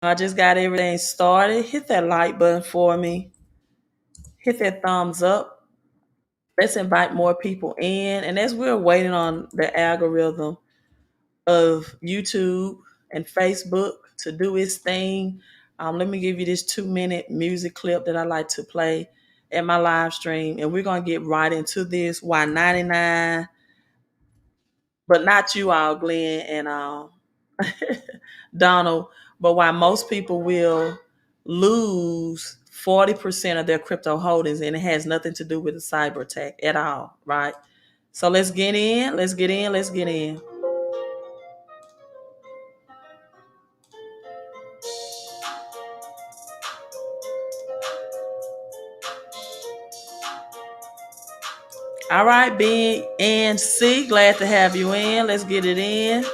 I just got everything started. Hit that like button for me. Hit that thumbs up. Let's invite more people in. And as we're waiting on the algorithm of YouTube and Facebook to do its thing, let me give you this 2-minute music clip that I like to play at my live stream. And we're going to get right into this. Why 99, but not you all, Glenn and Donald, but why most people will lose 40% of their crypto holdings, and it has nothing to do with a cyber attack at all, right? So let's get in, let's get in, let's get in. All right, B and C, glad to have you in. Let's get it in.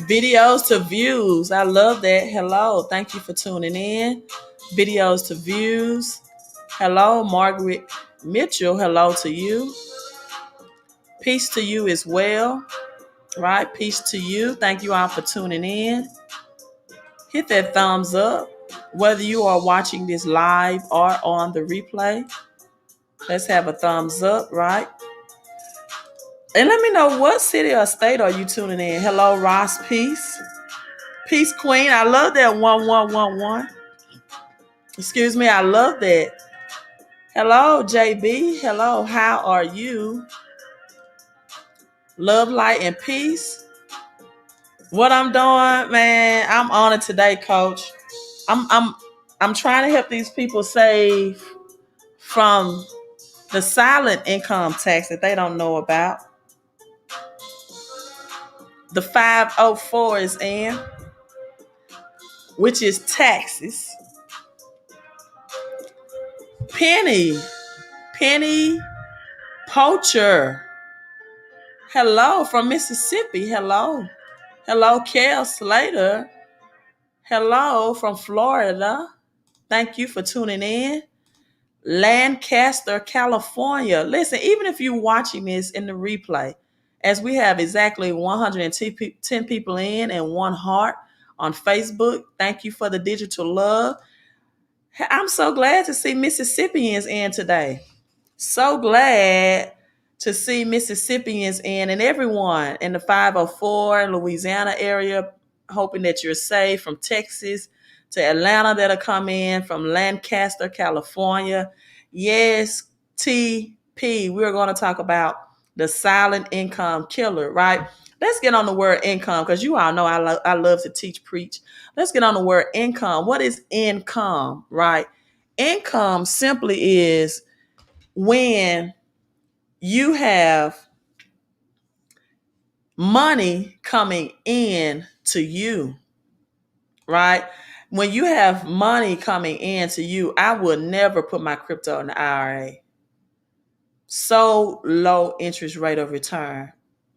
Videos to views. I love that. Hello. Thank you for tuning in. Videos to views. Hello, Margaret Mitchell. Hello to you. Peace to you as well. Right? Peace to you. Thank you all for tuning in. Hit that thumbs up. Whether you are watching this live or on the replay, let's have a thumbs up, right? And let me know what city or state are you tuning in. Hello, Ross. Peace. Peace, Queen. I love that 1111. Excuse me. I love that. Hello, JB. Hello. How are you? Love, light, and peace. What I'm doing, man, I'm on it today, coach. I'm trying to help these people save from the silent income tax that they don't know about. The 504 is in, which is taxes. Penny Poacher. Hello from Mississippi. Hello. Hello, Kel Slater. Hello from Florida. Thank you for tuning in. Lancaster, California. Listen, even if you're watching this in the replay, as we have exactly 110 people in and one heart on Facebook, thank you for the digital love. I'm so glad to see Mississippians in today. So glad to see Mississippians in and everyone in the 504 Louisiana area, hoping that you're safe, from Texas to Atlanta that'll come in, from Lancaster, California. Yes, TP, we're going to talk about the silent income killer, right? Let's get on the word income, because you all know I love to teach, preach. Let's get on the word income. What is income, right? Income simply is when you have money coming in to you, right? When you have money coming in to you, I would never put my crypto in the IRA. So low interest rate of return.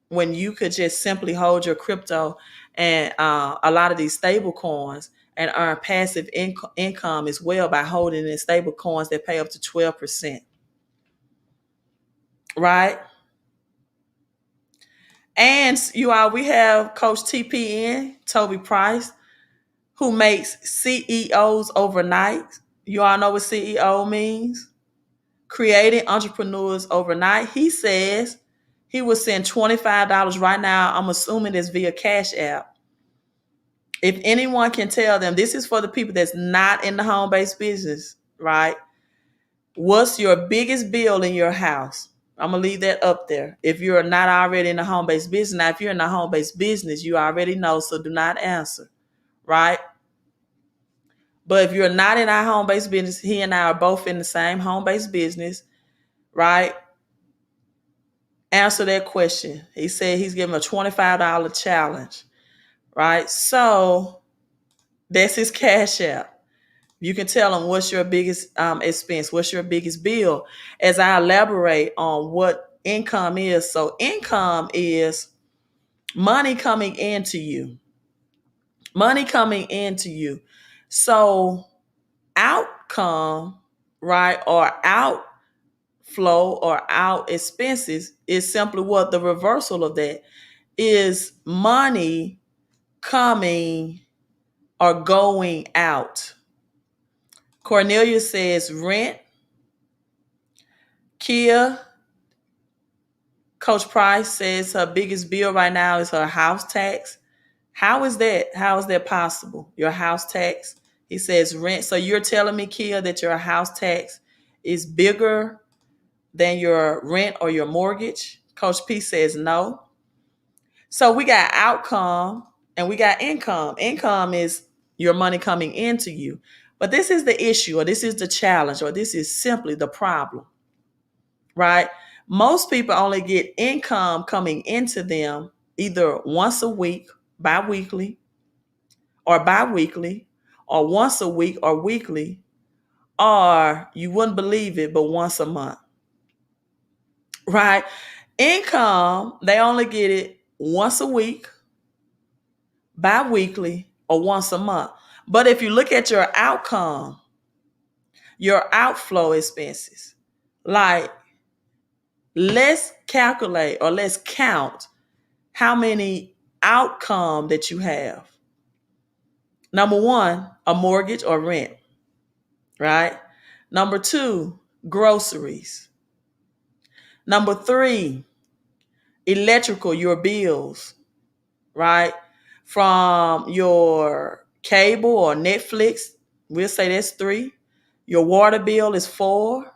When you could just simply hold your crypto and a lot of these stable coins and earn passive income as well by holding in stable coins that pay up to 12%. Right? And you all, we have Coach TPN, Toby Price, who makes CEOs overnight. You all know what CEO means? Creating entrepreneurs overnight. He says he will send $25 right now. I'm assuming this via Cash App. If anyone can tell them, this is for the people that's not in the home-based business, right? What's your biggest bill in your house? I'm going to leave that up there. If you're not already in the home-based business, now if you're in the home-based business, you already know, so do not answer, right? But if you're not in our home-based business, he and I are both in the same home-based business, right? answer that question. He said he's giving a $25 challenge, right? So that's his cash app. You can tell him what's your biggest expense, what's your biggest bill, as I elaborate on what income is. So income is money coming into you, money coming into you. So outcome, right, or outflow or out expenses is simply what the reversal of that is: money coming or going out. Cornelia says rent. Kia, Coach Price says her biggest bill right now is her house tax. How is that? How is that possible? Your house tax? He says rent. So you're telling me, Kia, that your house tax is bigger than your rent or your mortgage? Coach P says no. So we got outcome and we got income. Income is your money coming into you. But this is the issue, or this is the challenge, or this is simply the problem, right? Most people only get income coming into them either once a week, bi-weekly, or once a week or weekly, or you wouldn't believe it, but once a month, right? Income, they only get it once a week, bi-weekly, or once a month. But if you look at your outcome, your outflow expenses, like let's calculate or let's count how many outcome that you have. Number one, a mortgage or rent, right? Number two, groceries. Number three, electrical, your bills, right? From your cable or Netflix, we'll say that's three. Your water bill is four.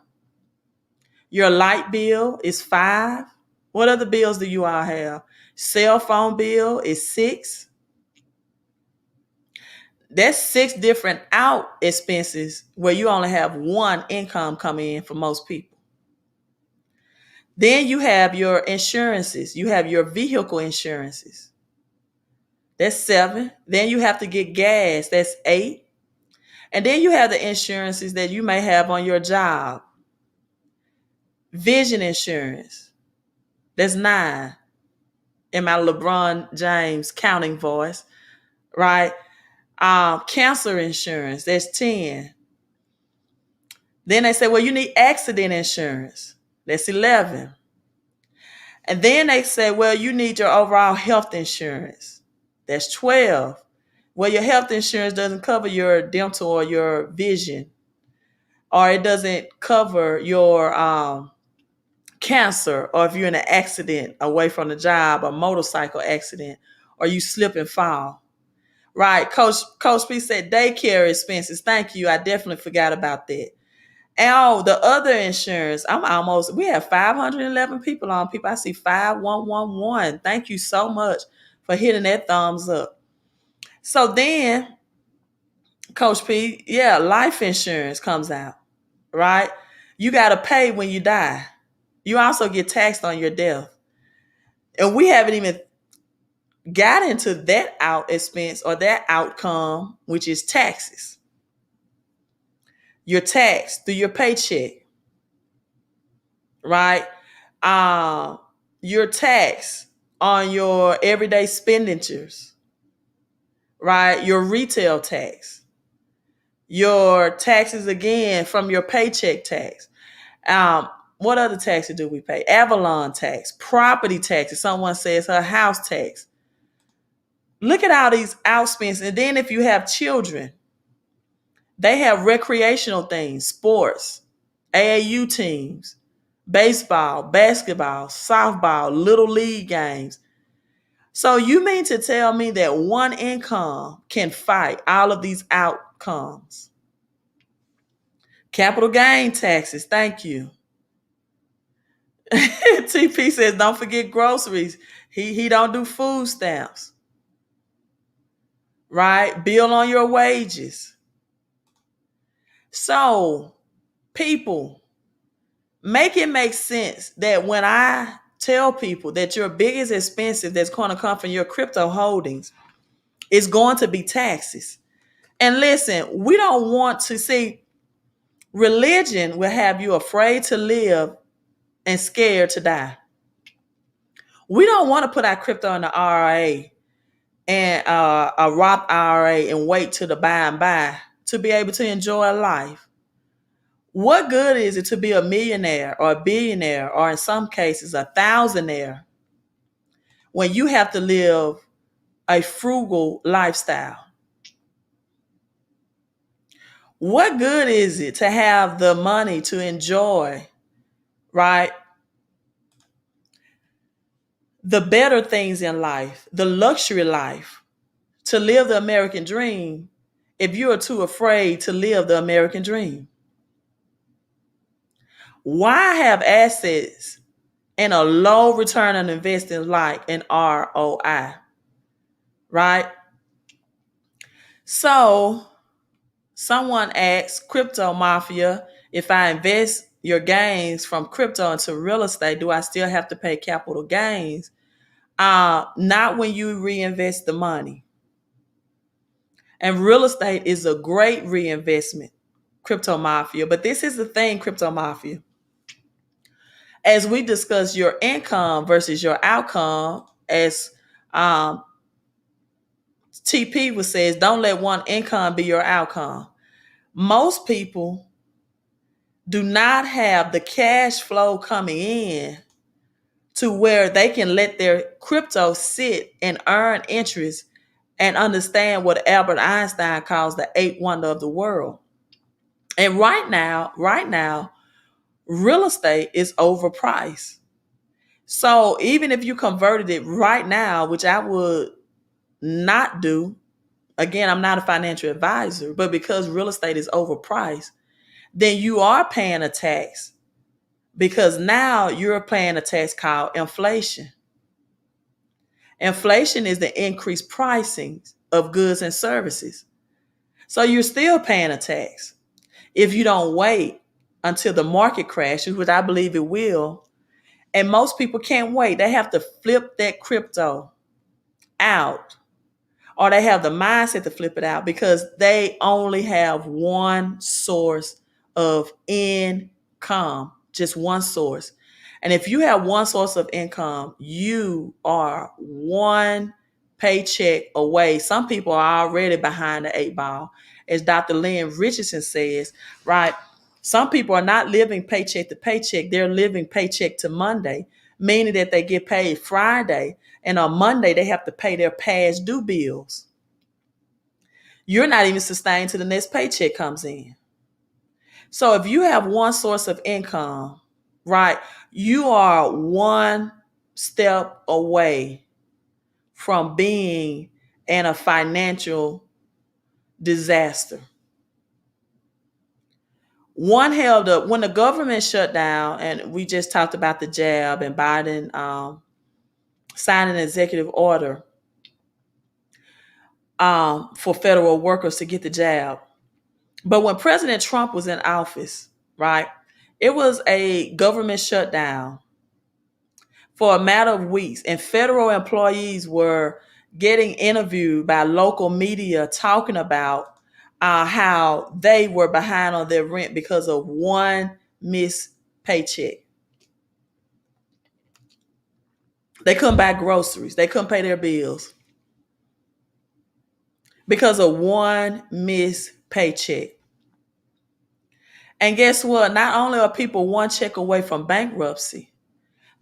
Your light bill is five. What other bills do you all have? Cell phone bill is six. That's six different out expenses where you only have one income coming in for most people. Then you have your insurances. You have your vehicle insurances. That's seven. Then you have to get gas. That's eight. And then you have the insurances that you may have on your job. Vision insurance. That's nine in my LeBron James counting voice, right? Cancer insurance. That's 10. Then they say, well, you need accident insurance. That's 11. And then they say, well, you need your overall health insurance. That's 12. Well, your health insurance doesn't cover your dental or your vision, or it doesn't cover your cancer, or if you're in an accident away from the job, a motorcycle accident, or you slip and fall. Right. Coach P said daycare expenses. Thank you. I definitely forgot about that. And oh, the other insurance, we have 511 people on. People, I see 5111. Thank you so much for hitting that thumbs up. So then, Coach P, yeah, life insurance comes out, right? You got to pay when you die. You also get taxed on your death. And we haven't even got into that out expense or that outcome, which is taxes. You're taxed through your paycheck, right? You're taxed on your everyday expenditures, right? Your retail tax, your taxes again from your paycheck tax. What other taxes do we pay? Avalon tax, property taxes. Someone says her house tax. Look at all these outspends. And then if you have children, they have recreational things, sports, AAU teams, baseball, basketball, softball, little league games. So you mean to tell me that one income can fight all of these outcomes? Capital gain taxes, thank you. TP says, don't forget groceries. He don't do food stamps. Right? Bill on your wages. So, people, make it make sense that when I tell people that your biggest expense that's going to come from your crypto holdings is going to be taxes. And listen, we don't want to see religion will have you afraid to live and scared to die. We don't want to put our crypto in the IRA and a Roth IRA and wait till the by and by to be able to enjoy life. What good is it to be a millionaire or a billionaire or in some cases a thousandaire when you have to live a frugal lifestyle? What good is it to have the money to enjoy, right, the better things in life, the luxury life, to live the American dream if you are too afraid to live the American dream? Why have assets and a low return on investing like an ROI, right? So someone asked Crypto Mafia, if I invest your gains from crypto into real estate, do I still have to pay capital gains? Not when you reinvest the money. And real estate is a great reinvestment, Crypto Mafia. But this is the thing, Crypto Mafia. As we discuss your income versus your outcome, as TP was says, don't let one income be your outcome. Most people do not have the cash flow coming in to where they can let their crypto sit and earn interest and understand what Albert Einstein calls the eighth wonder of the world. And right now, real estate is overpriced. So even if you converted it right now, which I would not do, again, I'm not a financial advisor, but because real estate is overpriced, then you are paying a tax, because now you're paying a tax called inflation. Inflation is the increased pricing of goods and services. So you're still paying a tax. If you don't wait until the market crashes, which I believe it will, and most people can't wait, they have to flip that crypto out, or they have the mindset to flip it out because they only have one source of income, just one source. And if you have one source of income, you are one paycheck away. Some people are already behind the eight ball. As Dr. Lynn Richardson says, right? Some people are not living paycheck to paycheck. They're living paycheck to Monday, meaning that they get paid Friday, and on Monday they have to pay their past due bills. You're not even sustained till the next paycheck comes in. So if you have one source of income, right, you are one step away from being in a financial disaster. One held up when the government shut down, and we just talked about the jab and Biden signed an executive order for federal workers to get the jab. But when President Trump was in office, right, it was a government shutdown for a matter of weeks, and federal employees were getting interviewed by local media talking about how they were behind on their rent because of one missed paycheck. They couldn't buy groceries. They couldn't pay their bills because of one missed paycheck. And guess what? Not only are people one check away from bankruptcy,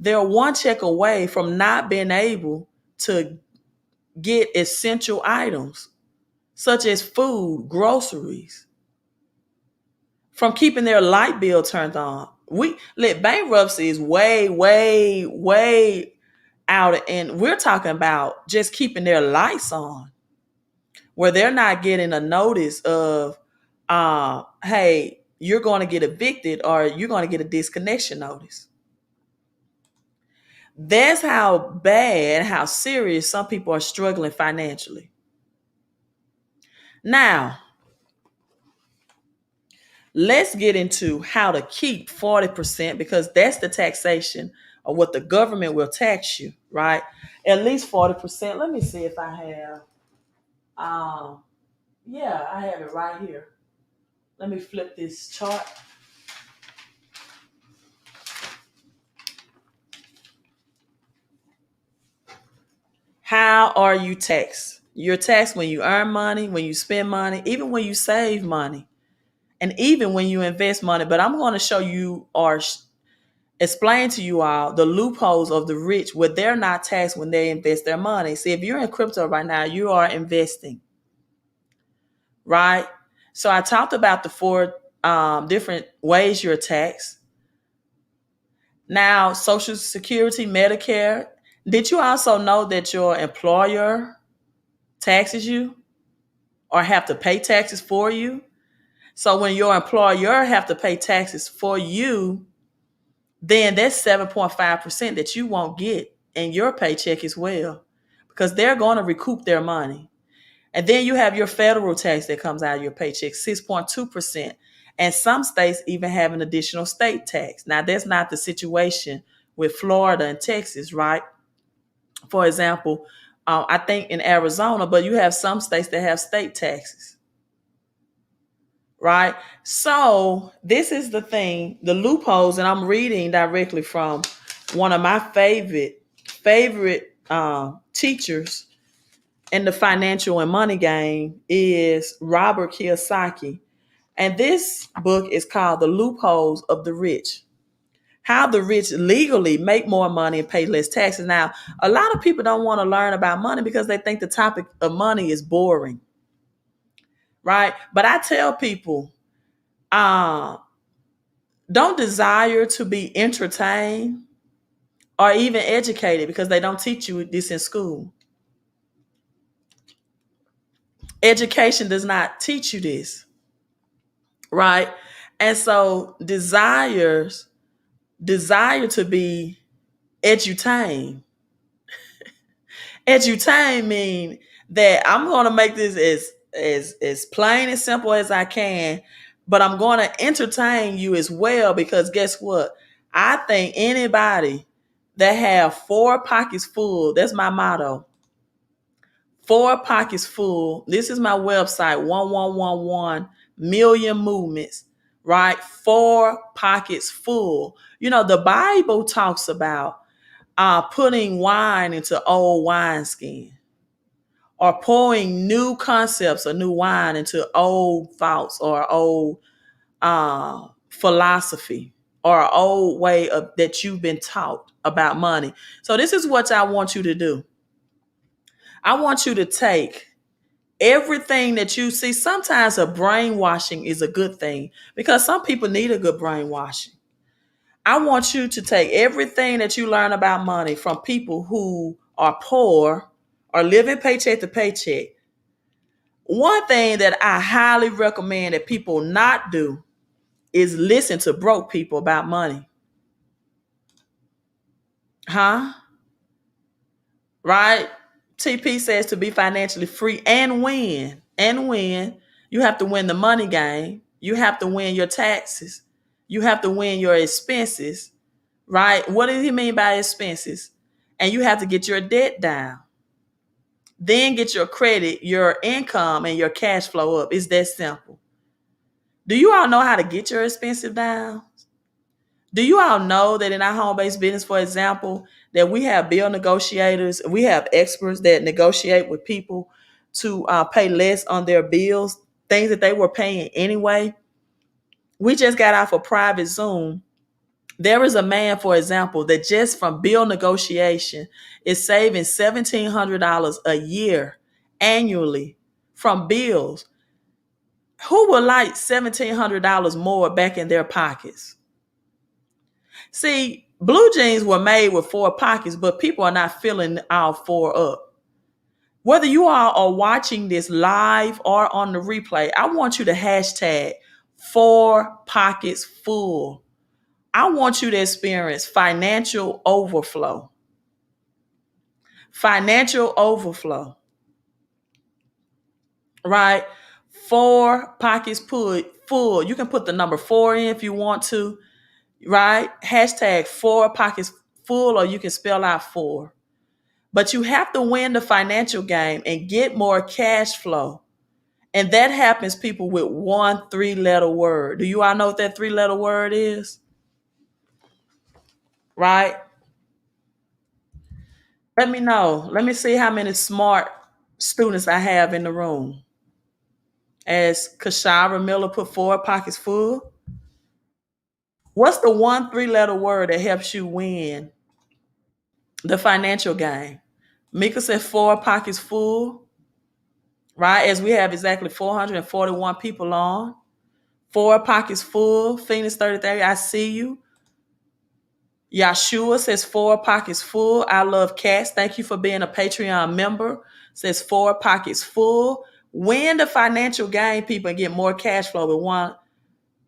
they're one check away from not being able to get essential items such as food, groceries, from keeping their light bill turned on. Bankruptcy is way, way, way out, and we're talking about just keeping their lights on, where they're not getting a notice of, hey, you're going to get evicted or you're going to get a disconnection notice. That's how bad, how serious some people are struggling financially. Now, let's get into how to keep 40%, because that's the taxation or what the government will tax you, right? At least 40%. Let me see if I have, um, yeah, I have it right here. Let me flip this chart. How are you taxed? You're taxed when you earn money, when you spend money, even when you save money, and even when you invest money. But I'm going to show you or explain to you all the loopholes of the rich where they're not taxed when they invest their money. See, if you're in crypto right now, you are investing, right? So I talked about the four different ways you're taxed. Now, Social Security, Medicare. Did you also know that your employer taxes you or have to pay taxes for you? So when your employer have to pay taxes for you, then that's 7.5% that you won't get in your paycheck as well, because they're going to recoup their money. And then you have your federal tax that comes out of your paycheck, 6.2%. And some states even have an additional state tax. Now, that's not the situation with Florida and Texas, right? For example, I think in Arizona, but you have some states that have state taxes, right? So this is the thing, the loopholes, and I'm reading directly from one of my favorite teachers in the financial and money game is Robert Kiyosaki. And this book is called The Loopholes of the Rich. How the rich legally make more money and pay less taxes. Now, a lot of people don't want to learn about money because they think the topic of money is boring, right? But I tell people, uh, don't desire to be entertained or even educated because they don't teach you this in school. Education does not teach you this, right? And so desire to be edutained. Edutain mean that I'm going to make this as plain and simple as I can, but I'm going to entertain you as well, because guess what? I think anybody that have four pockets full, that's my motto. Four pockets full. This is my website, 1111 million movements, right? Four pockets full. You know, the Bible talks about putting wine into old wineskin, or pouring new concepts or new wine into old thoughts or old philosophy or old way of that you've been taught about money. So this is what I want you to do. I want you to take everything that you see. Sometimes a brainwashing is a good thing because some people need a good brainwashing. I want you to take everything that you learn about money from people who are poor or living paycheck to paycheck. One thing that I highly recommend that people not do is listen to broke people about money. Huh? Right? TP says to be financially free and win. And win. You have to win the money game. You have to win your taxes. You have to win your expenses. Right? What does he mean by expenses? And you have to get your debt down. Then get your credit, your income, and your cash flow up. It's that simple. Do you all know how to get your expenses down? Do you all know that in our home-based business, for example, that we have bill negotiators, we have experts that negotiate with people to pay less on their bills, things that they were paying anyway. We just got off a private Zoom. There is a man, for example, that just from bill negotiation is saving $1,700 a year annually from bills. Who would like $1,700 more back in their pockets? See, blue jeans were made with four pockets, but people are not filling all four up. Whether you all are watching this live or on the replay, I want you to hashtag four pockets full. I want you to experience financial overflow. Financial overflow. Right? Four pockets full. You can put the number 4 in if you want to. Right? Hashtag four pockets full or you can spell out for. But you have to win the financial game and get more cash flow. And that happens, people, with one 3-letter word. Do you all know what that 3-letter word is? Right? Let me know. Let me see how many smart students I have in the room. As Kashara Miller put forward, pockets full. What's the one 3-letter word that helps you win the financial game? Mika said 4 pockets full. Right? As we have exactly 441 people on. 4 pockets full. Phoenix 33, I see you. Yashua says 4 pockets full. I love cats. Thank you for being a Patreon member. Says 4 pockets full. Win the financial game, people, and get more cash flow with one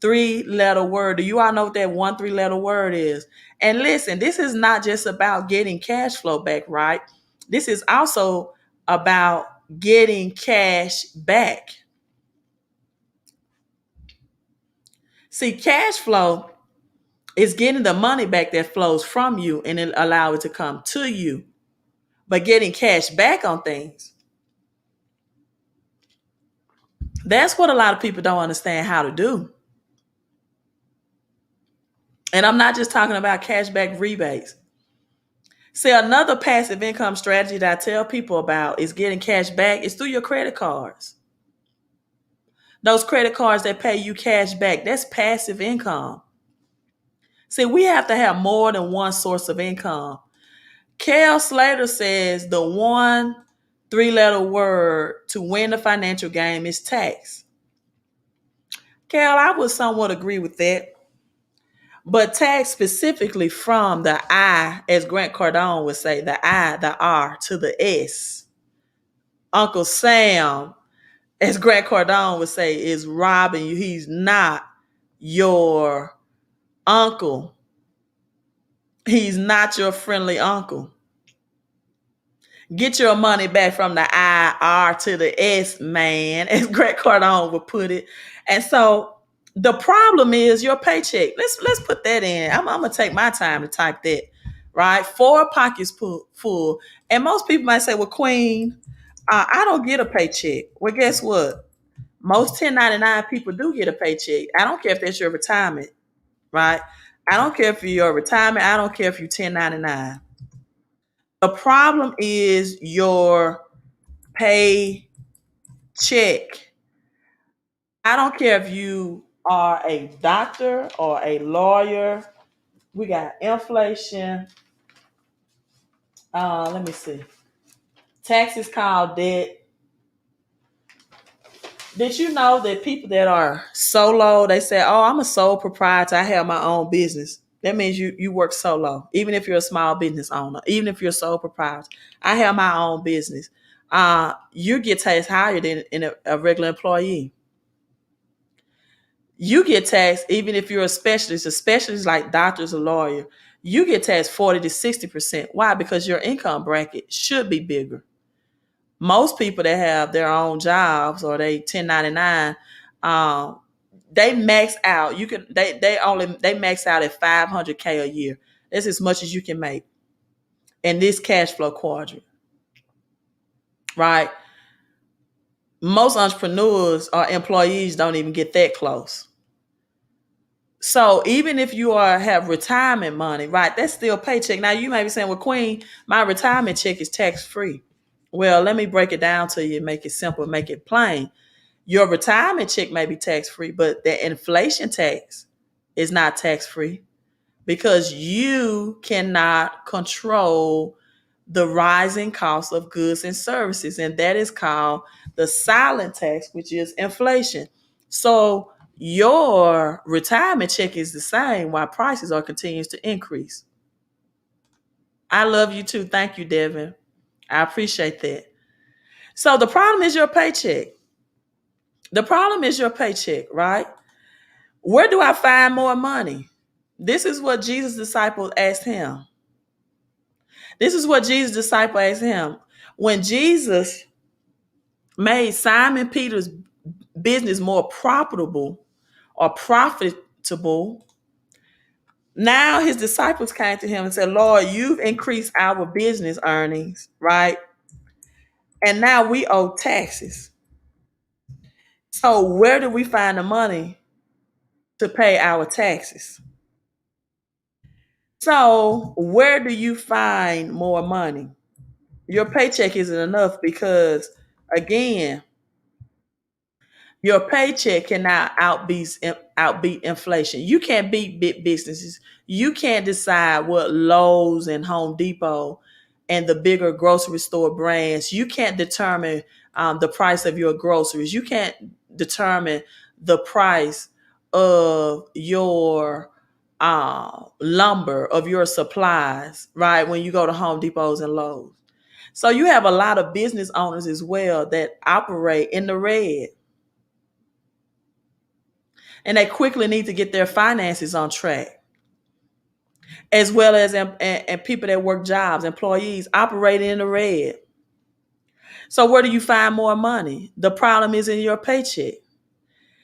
3-letter word. Do you all know what that one 3-letter word is? And listen, this is not just about getting cash flow back, right? This is also about getting cash back. See, cash flow is getting the money back that flows from you and it allow it to come to you. But getting cash back on things, that's what a lot of people don't understand how to do. And I'm not just talking about cashback rebates. See, another passive income strategy that I tell people about is getting cash back is through your credit cards. Those credit cards that pay you cash back, that's passive income. See, we have to have more than one source of income. Kel Slater says the one 3-letter word to win the financial game is tax. Kel, I would somewhat agree with that. But tax specifically from the I, as Grant Cardone would say, the I, the R to the S. Uncle Sam, as Grant Cardone would say, is robbing you. He's not your uncle. He's not your friendly uncle. Get your money back from the I, R to the S, man, as Grant Cardone would put it. And so the problem is your paycheck. Let's put that in. I'm gonna take my time to type that. Right, 4 pockets full. And most people might say, "Well, Queen, I don't get a paycheck." Well, guess what? Most 1099 people do get a paycheck. I don't care if that's your retirement, right? I don't care if you're your retirement. I don't care if you're 1099. The problem is your paycheck. I don't care if you are a doctor or a lawyer. We got inflation. Let me see. Taxes called debt. Did you know that people that are solo, they say, "Oh, I'm a sole proprietor. I have my own business." That means you work solo, even if you're a small business owner, even if you're a sole proprietor. I have my own business. You get taxed higher than a regular employee. You get taxed even if you're a specialist like doctors or lawyer. You get taxed 40 to 60%. Why? Because your income bracket should be bigger. Most people that have their own jobs or they 1099, they max out. They max out at 500K a year. That's as much as you can make in this cash flow quadrant, right? Most entrepreneurs or employees don't even get that close. So even if you have retirement money, right, that's still paycheck. Now you may be saying, "Well, Queen, my retirement check is tax free." Well, let me break it down to you and make it simple, make it plain. Your retirement check may be tax free, but the inflation tax is not tax free because you cannot control the rising cost of goods and services. And that is called the silent tax, which is inflation. So your retirement check is the same while prices are continuing to increase. I love you too. Thank you, Devin. I appreciate that. So the problem is your paycheck. The problem is your paycheck, right? Where do I find more money? This is what Jesus' disciples asked him. This is what Jesus' disciple asked him. When Jesus made Simon Peter's business more profitable or profitable, Now his disciples came to him and said, Lord, you've increased our business earnings, right? And now we owe taxes. So where do we find the money to pay our taxes? So where do you find more money? Your paycheck isn't enough because, again, your paycheck cannot outbeat inflation. You can't beat big businesses. You can't decide what Lowe's and Home Depot and the bigger grocery store brands. You can't determine the price of your groceries. You can't determine the price of your lumber, of your supplies, right? When you go to Home Depots and Lowe's. So you have a lot of business owners as well that operate in the red, and they quickly need to get their finances on track, as well as and people that work jobs, employees operating in the red. So where do you find more money? The problem is in your paycheck.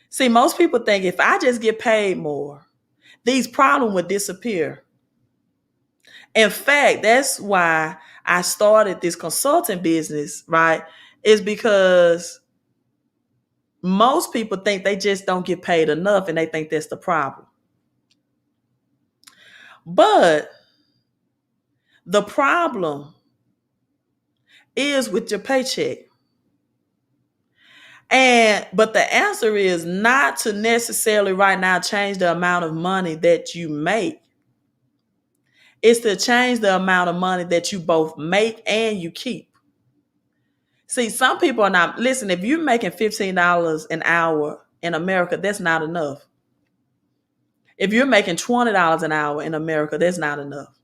See, most people think if I just get paid more, these problems would disappear. In fact, that's why I started this consulting business, right? Is because most people think they just don't get paid enough, and they think that's the problem. But the problem is with your paycheck. But the answer is not to necessarily right now change the amount of money that you make. It's to change the amount of money that you both make and you keep. See, some people are not, listen, if you're making $15 an hour in America, that's not enough. If you're making $20 an hour in America, that's not enough.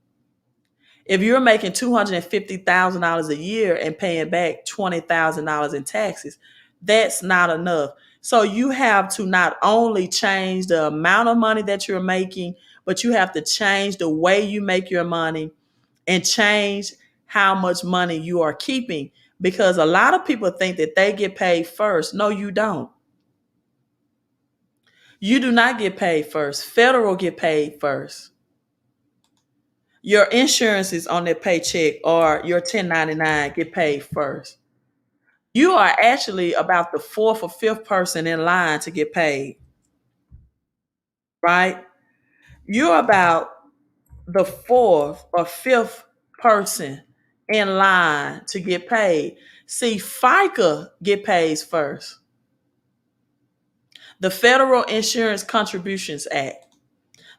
If you're making $250,000 a year and paying back $20,000 in taxes, that's not enough. So you have to not only change the amount of money that you're making, but you have to change the way you make your money and change how much money you are keeping. Because a lot of people think that they get paid first. No, you don't. You do not get paid first. Federal get paid first. Your insurances on their paycheck or your 1099 get paid first. You are actually about the fourth or fifth person in line to get paid, right? You're about the fourth or fifth person in line to get paid. See, FICA get paid first. The Federal Insurance Contributions Act.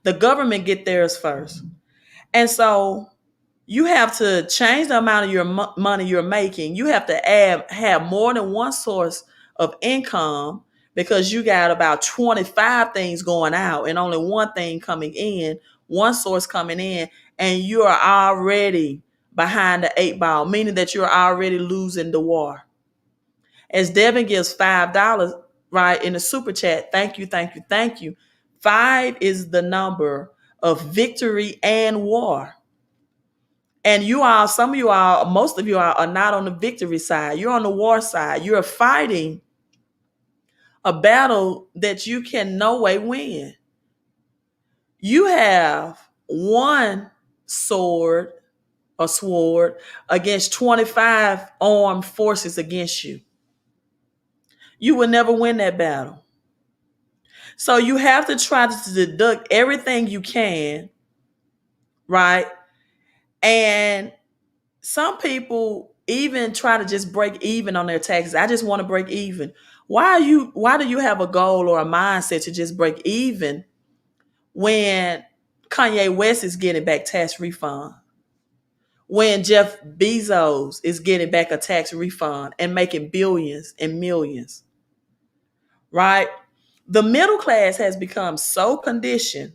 The government get theirs first. And so you have to change the amount of your money you're making. You have to have more than one source of income, because you got about 25 things going out and only one thing coming in, one source coming in, and you are already behind the eight ball, meaning that you're already losing the war. As Devin gives $5 right in the super chat, thank you, thank you, thank you. 5 is the number of victory and war. And you all, some of you all, most of you are not on the victory side. You're on the war side. You're fighting a battle that you can no way win. You have one sword against 25 armed forces against you. You will never win that battle. So you have to try to deduct everything you can, right? And some people even try to just break even on their taxes. I just want to break even. Why do you have a goal or a mindset to just break even when Kanye West is getting back tax refund? When Jeff Bezos is getting back a tax refund and making billions and millions, right? The middle class has become so conditioned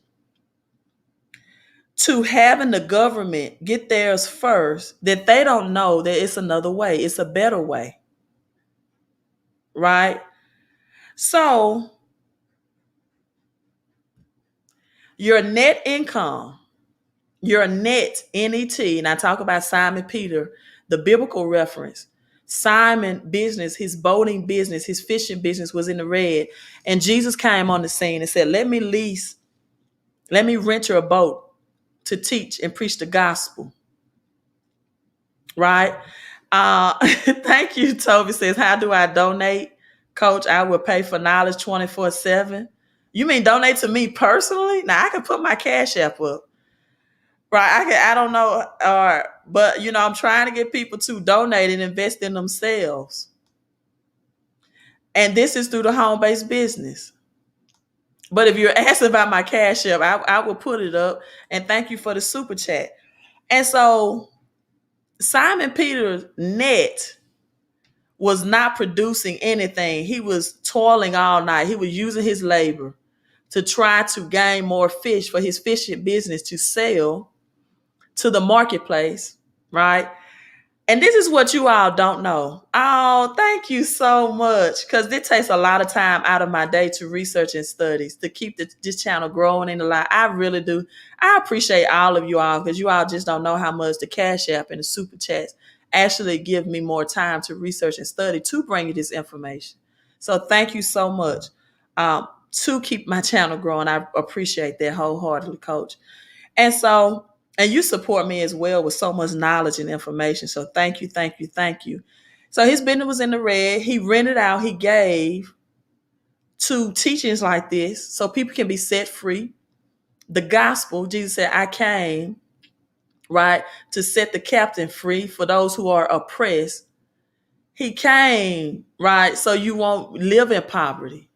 to having the government get theirs first that they don't know that it's another way. It's a better way, right? So your net income, your net NET, and I talk about Simon Peter, the biblical reference. Simon business, his boating business, his fishing business was in the red. And Jesus came on the scene and said, let me lease Let me rent you a boat to teach and preach the gospel. Right? Thank you, Toby says, how do I donate? Coach, I will pay for knowledge 24/7. You mean donate to me personally? Now I can put my cash app up. Right. I don't know. But I'm trying to get people to donate and invest in themselves. And this is through the home-based business. But if you're asking about my cash app, I will put it up. And thank you for the super chat. And so Simon Peter's net was not producing anything. He was toiling all night. He was using his labor to try to gain more fish for his fishing business to sell to the marketplace, right? And this is what you all don't know. Oh, thank you so much. Because it takes a lot of time out of my day to research and studies to keep this channel growing in the light. I really do. I appreciate all of you all because you all just don't know how much the Cash App and the Super Chats actually give me more time to research and study to bring you this information. So thank you so much to keep my channel growing. I appreciate that wholeheartedly, Coach. And you support me as well with so much knowledge and information. So thank you, thank you, thank you. So his business was in the red. He rented out, he gave to teachings like this so people can be set free. The gospel, Jesus said, I came, right, to set the captive free for those who are oppressed. He came, right, so you won't live in poverty.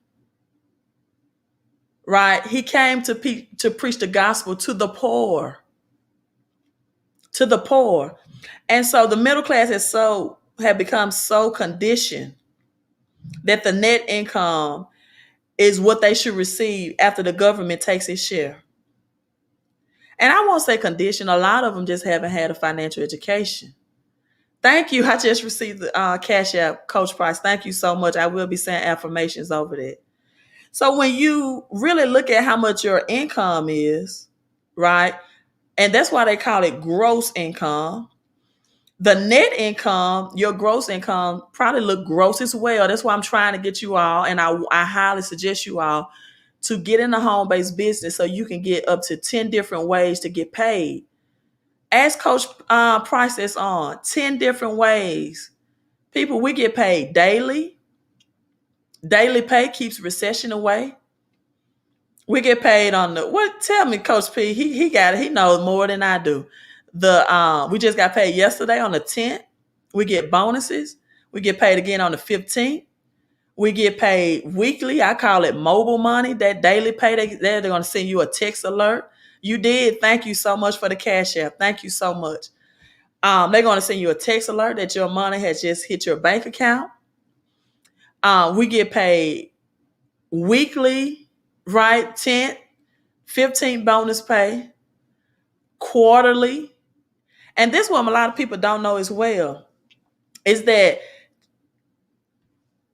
Right? He came to preach the gospel to the poor. To the poor. And so the middle class have become so conditioned that the net income is what they should receive after the government takes its share. And I won't say condition. A lot of them just haven't had a financial education. Thank you. I just received the Cash App, Coach Price. Thank you so much. I will be saying affirmations over that. So when you really look at how much your income is, right? And that's why they call it gross income. The net income, your gross income probably look gross as well. That's why I'm trying to get you all, and I highly suggest you all to get in the home-based business so you can get up to 10 different ways to get paid. Ask Coach Price that's on 10 different ways. People, we get paid daily. Daily pay keeps recession away. We get paid on what? Tell me, Coach P. He got it. He knows more than I do. We just got paid yesterday on the 10th. We get bonuses. We get paid again on the 15th. We get paid weekly. I call it mobile money. That daily pay, they're going to send you a text alert. You did. Thank you so much for the Cash App. Thank you so much. They're going to send you a text alert that your money has just hit your bank account. We get paid weekly, right? 10th, 15th bonus pay, quarterly. And this one a lot of people don't know as well is that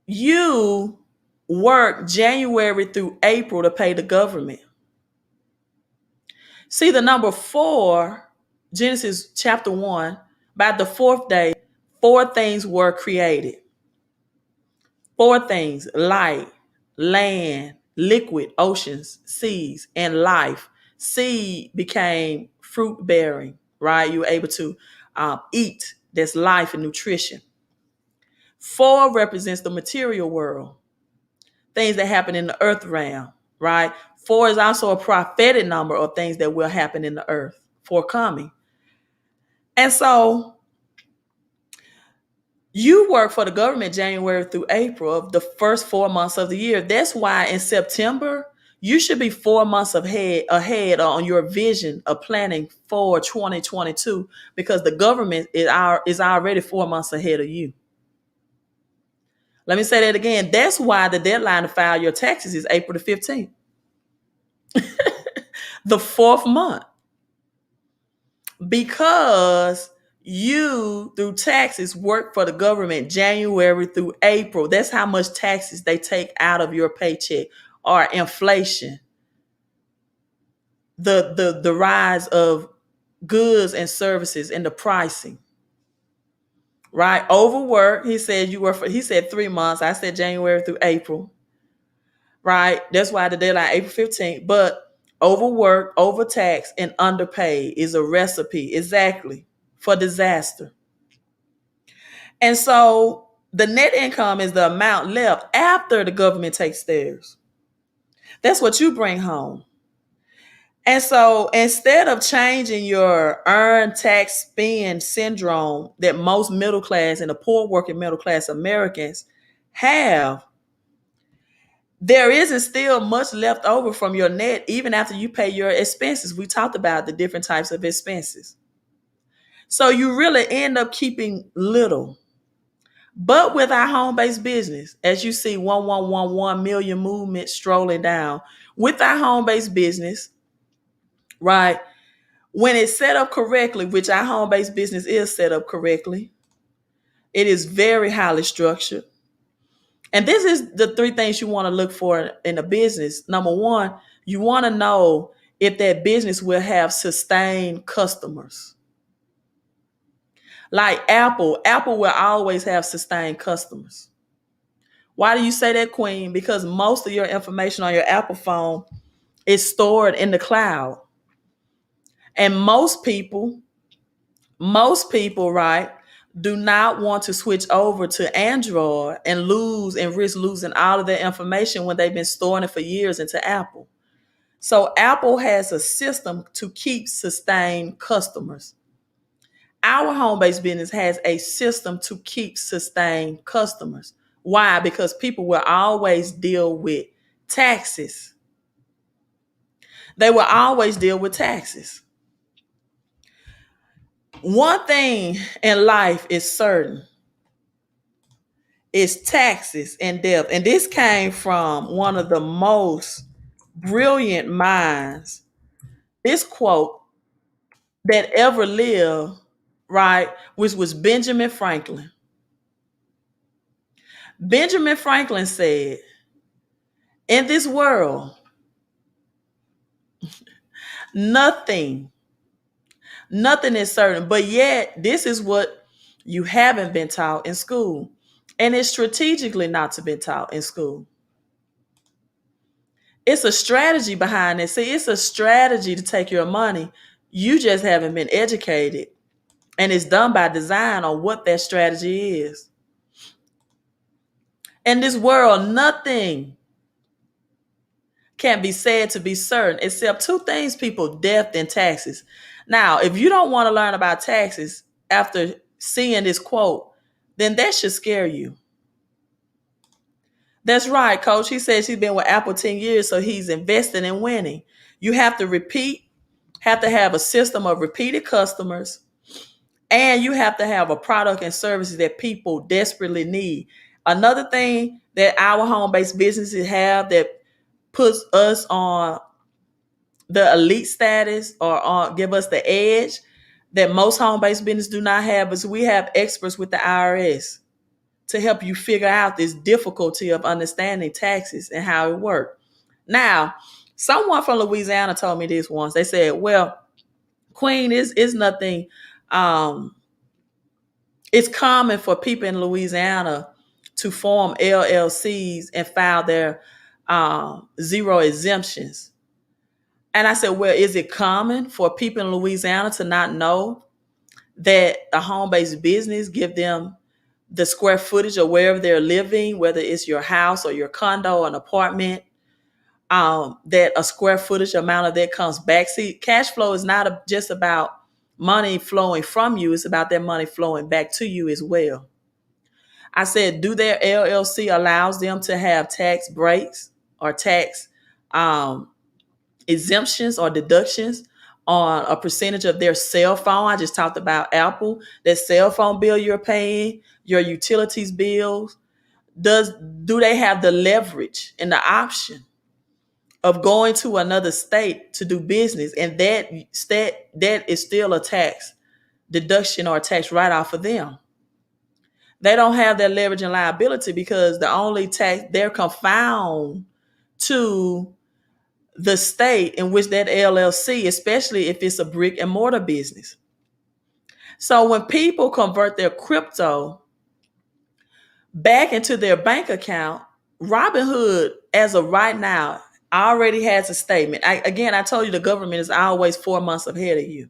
you work January through April to pay the government. See the number 4, Genesis chapter 1, by the 4th day, 4 things were created. 4 things: light, land, liquid, oceans, seas, and life. Seed became fruit bearing, right? You were able to eat. That's life and nutrition. 4 represents the material world, things that happen in the earth realm, right? 4 is also a prophetic number of things that will happen in the earth forthcoming. And so you work for the government January through April of the first 4 months of the year. That's why in September, you should be 4 months ahead on your vision of planning for 2022 because the government is already 4 months ahead of you. Let me say that again. That's why the deadline to file your taxes is April the 15th. The 4th month. Because you, through taxes, work for the government January through April. That's how much taxes they take out of your paycheck or inflation. The rise of goods and services and the pricing. Right? Overwork. He said he said 3 months. I said January through April. Right? That's why the deadline April 15th. But overworked, overtaxed, and underpaid is a recipe exactly for disaster. And so the net income is the amount left after the government takes theirs. That's what you bring home. And so instead of changing your earn, tax, spend syndrome that most middle class and the poor working middle class Americans have, there isn't still much left over from your net even after you pay your expenses. We talked about the different types of expenses. So you really end up keeping little. But with our home-based business, as you see 1111 million movement strolling down, with our home-based business, right? When it's set up correctly, which our home-based business is set up correctly, it is very highly structured. And this is the three things you want to look for in a business. Number one, you want to know if that business will have sustained customers. Like Apple will always have sustained customers. Why do you say that, Queen? Because most of your information on your Apple phone is stored in the cloud. And most people, right, do not want to switch over to Android and risk losing all of their information when they've been storing it for years into Apple. So Apple has a system to keep sustained customers. Our home-based business has a system to keep sustained customers. Why? Because people will always deal with taxes. They will always deal with taxes. One thing in life is certain. It's taxes and debt. And this came from one of the most brilliant minds, this quote that ever lived, right, which was Benjamin Franklin. Benjamin Franklin said, in this world, nothing, nothing is certain, but yet this is what you haven't been taught in school. And it's strategically not to be taught in school. It's a strategy behind it. See, it's a strategy to take your money. You just haven't been educated. And it's done by design on what that strategy is. In this world, nothing can be said to be certain except two things, people: death and taxes. Now, if you don't want to learn about taxes after seeing this quote, then that should scare you. That's right, Coach. He says he's been with Apple 10 years, so he's investing in winning. You have to have a system of repeated customers, and you have to have a product and services that people desperately need. Another thing that our home-based businesses have that puts us on the elite status or give us the edge that most home-based businesses do not have is we have experts with the IRS to help you figure out this difficulty of understanding taxes and how it works. Now, someone from Louisiana told me this once. They said, well, Queen, is nothing. It's common for people in Louisiana to form LLCs and file their zero exemptions. And I said, well, is it common for people in Louisiana to not know that a home-based business give them the square footage of wherever they're living, whether it's your house or your condo, an apartment, that a square footage amount of that comes back? See, cash flow is not just about money flowing from you. It's about that money flowing back to you as well. I said, do their LLC allows them to have tax breaks or tax exemptions or deductions on a percentage of their cell phone? I just talked about Apple, that cell phone bill you're paying, your utilities bills. Do they have the leverage and the option of going to another state to do business? And that is still a tax deduction or a tax write-off for them. They don't have that leverage and liability because the only tax, they're confined to the state in which that LLC, especially if it's a brick and mortar business. So when people convert their crypto back into their bank account, Robinhood, as of right now, already has a statement. I told you the government is always 4 months ahead of you.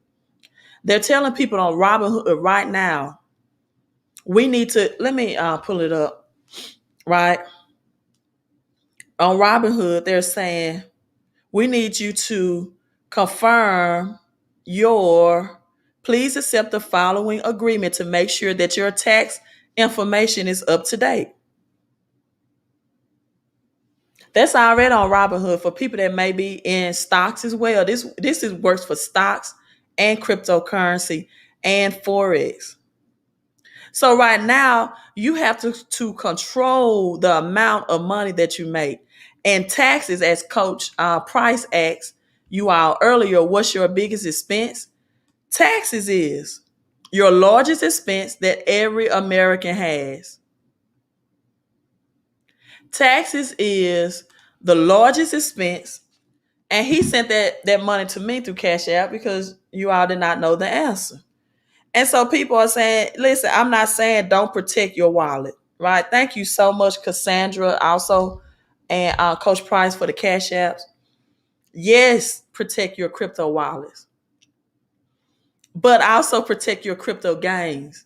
They're telling people on Robinhood right now, we need to, let me pull it up, right? On Robinhood, they're saying, we need you to confirm your, please accept the following agreement to make sure that your tax information is up to date. That's already on Robinhood for people that may be in stocks as well. This is works for stocks and cryptocurrency and forex. So right now you have to control the amount of money that you make. And taxes, as Coach Price asked you all earlier, what's your biggest expense? Taxes is your largest expense that every American has. Taxes is the largest expense. And he sent that money to me through Cash App because you all did not know the answer. And so people are saying, listen, I'm not saying don't protect your wallet, right? Thank you so much, Cassandra, also, and Coach Price for the Cash Apps. Yes, protect your crypto wallets, but also protect your crypto gains.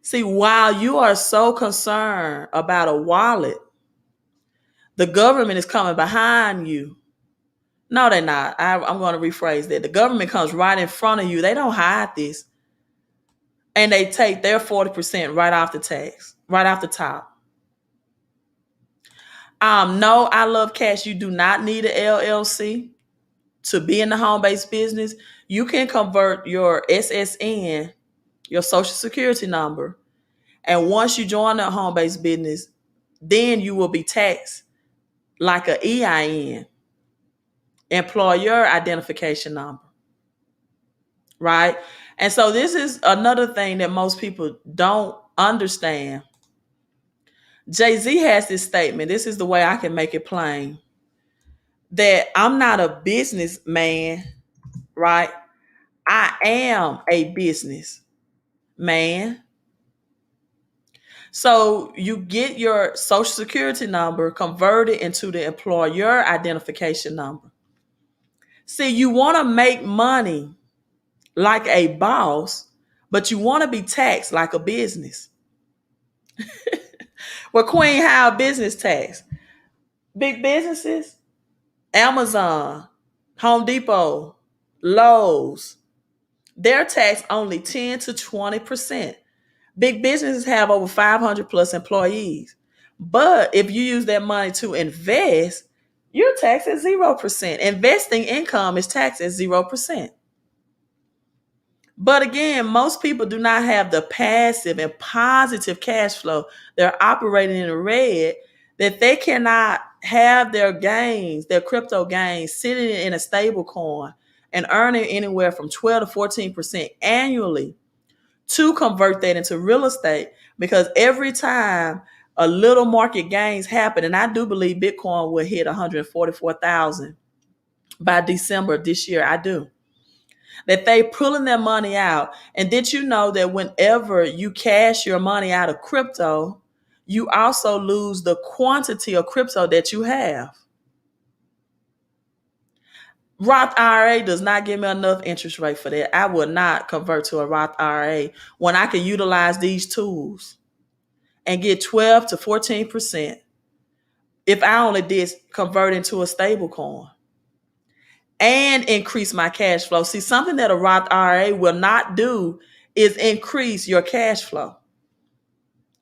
See, while you are so concerned about a wallet, the government is coming behind you. No, they're not. I'm going to rephrase that. The government comes right in front of you. They don't hide this. And they take their 40% right off the tax, right off the top. No, I love cash. You do not need an LLC to be in the home-based business. You can convert your SSN, your social security number. And once you join the home-based business, then you will be taxed like an EIN, employer identification number. Right? And so this is another thing that most people don't understand. Jay-Z has this statement. This is the way I can make it plain. That I'm not a businessman, right? I am a business man. So you get your social security number converted into the employer identification number. See, you want to make money like a boss, but you want to be taxed like a business. Well, Queen, how business tax? Big businesses, Amazon, Home Depot, Lowe's, they're taxed only 10 to 20%. Big businesses have over 500 plus employees. But if you use that money to invest, you're taxed at 0%. Investing income is taxed at 0%. But again, most people do not have the passive and positive cash flow. They're operating in the red, that they cannot have their gains, their crypto gains, sitting in a stable coin and earning anywhere from 12 to 14% annually to convert that into real estate. Because every time a little market gains happen, and I do believe Bitcoin will hit 144,000 by December of this year, I do. That they pulling their money out. And did you know that whenever you cash your money out of crypto, you also lose the quantity of crypto that you have? Roth IRA does not give me enough interest rate for that. I would not convert to a Roth IRA when I can utilize these tools and get 12 to 14% if I only did convert into a stable coin and increase my cash flow. See, something that a Roth IRA will not do is increase your cash flow.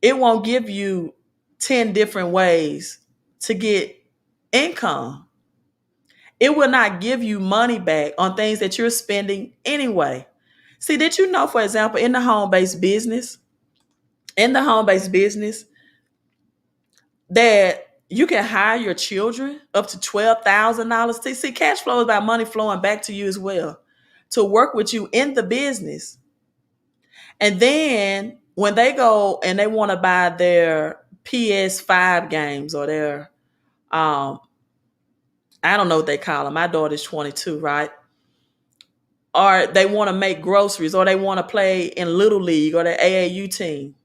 It won't give you 10 different ways to get income. It will not give you money back on things that you're spending anyway. See, did you know, for example, in the home-based business, that you can hire your children up to $12,000. See, cash flow is about money flowing back to you as well, to work with you in the business. And then when they go and they want to buy their PS5 games or their, I don't know what they call them. My daughter's 22, right? Or they want to make groceries, or they want to play in Little League or the AAU team,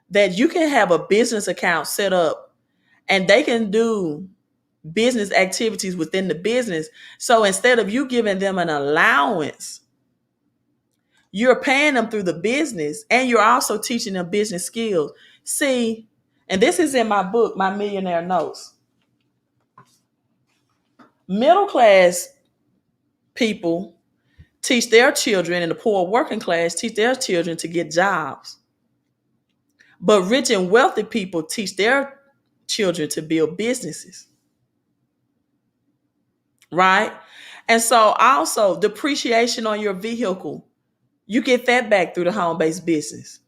that you can have a business account set up and they can do business activities within the business. So instead of you giving them an allowance, you're paying them through the business, and you're also teaching them business skills. See, and this is in my book, My Millionaire Notes. Middle class people teach their children, and the poor working class teach their children to get jobs. But rich and wealthy people teach their children to build businesses, right? And so also depreciation on your vehicle, you get that back through the home-based business.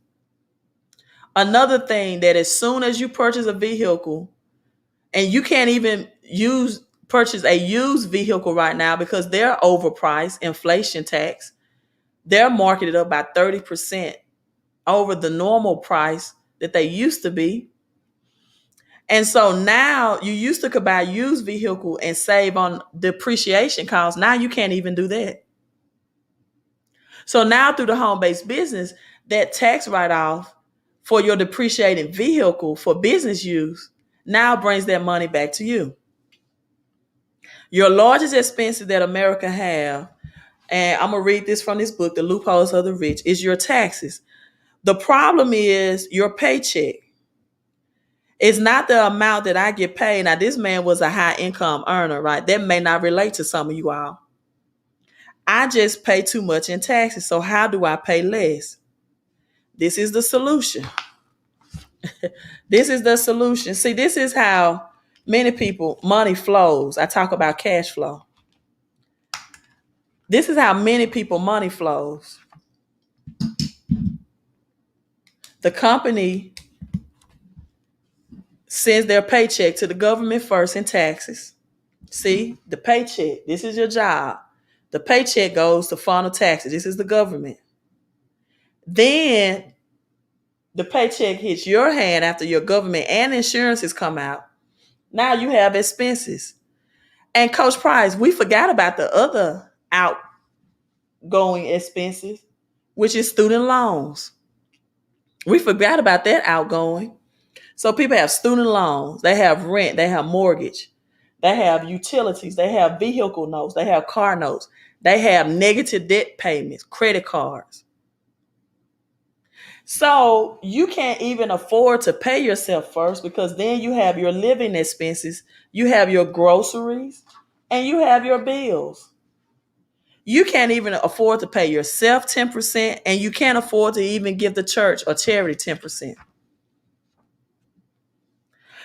Another thing, that as soon as you purchase a vehicle, and you can't even purchase a used vehicle right now because they're overpriced, inflation tax, they're marketed up by 30% over the normal price that they used to be. And so now you used to could buy a used vehicle and save on depreciation costs. Now you can't even do that. So now through the home-based business, that tax write-off for your depreciating vehicle for business use now brings that money back to you. Your largest expenses that America have, and I'm going to read this from this book, The Loopholes of the Rich, is your taxes. The problem is your paycheck. It's not the amount that I get paid. Now, this man was a high income earner, right? That may not relate to some of you all. I just pay too much in taxes. So how do I pay less? This is the solution. This is the solution. See, this is how many people, money flows. I talk about cash flow. This is how many people money flows. The company sends their paycheck to the government first in taxes. See, the paycheck, this is your job. The paycheck goes to funnel taxes. This is the government. Then the paycheck hits your hand after your government and insurances come out. Now you have expenses. And Coach Price, we forgot about the other outgoing expenses, which is student loans. We forgot about that outgoing. So people have student loans, they have rent, they have mortgage, they have utilities, they have vehicle notes, they have car notes, they have negative debt payments, credit cards. So you can't even afford to pay yourself first, because then you have your living expenses, you have your groceries, and you have your bills. You can't even afford to pay yourself 10%, and you can't afford to even give the church or charity 10%.